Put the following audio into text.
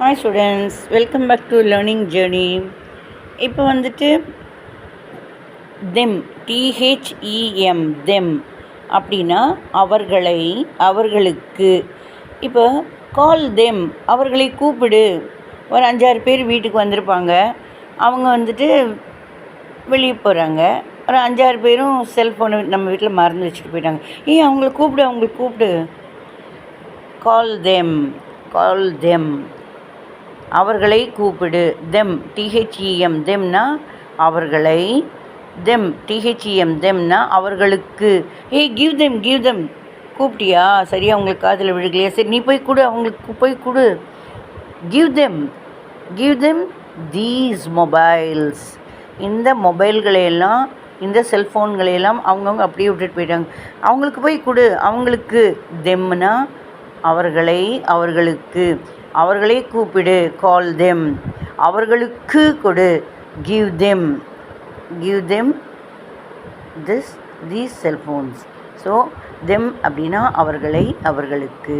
Hi students, welcome back to learning journey. இப்போ வந்துட்டு them, THEM, them அப்படின்னா அவர்களை, அவர்களுக்கு. இப்போ கால் தெம், அவர்களை கூப்பிடு. ஒரு 5-6 பேர் வீட்டுக்கு வந்திருப்பாங்க. அவங்க வந்துட்டு வெளியே போகிறாங்க. ஒரு 5-6 பேரும் செல்ஃபோனை நம்ம வீட்டில் மறந்து வச்சுட்டு போயிட்டாங்க. அவங்கள கூப்பிடு, அவங்களுக்கு கூப்பிடு. கால் தெம், கால் தெம், அவர்களை கூப்பிடு. தெம், THEM, தெம்னா அவர்களை. தெம், THEM, தெம்னா அவர்களுக்கு. Give them, give them. கூப்பிட்டியா? சரியா அவங்களுக்கு காதில் விழுகலையா? சரி, நீ போய் கொடு, அவங்களுக்கு போய் கொடு. Give them, give them these mobiles. இந்த மொபைல்களையெல்லாம், இந்த செல்ஃபோன்களையெல்லாம் அவங்கவுங்க அப்படியே விட்டுட்டு போயிட்டாங்க. அவங்களுக்கு போய் கொடு, அவங்களுக்கு. தெம்னா அவர்களை, அவர்களுக்கு. அவர்களை கூப்பிடு, கால் தெம். அவர்களுக்கு கொடு, give them, give them these cellphones. So them அப்படின்னா அவர்களை, அவர்களுக்கு.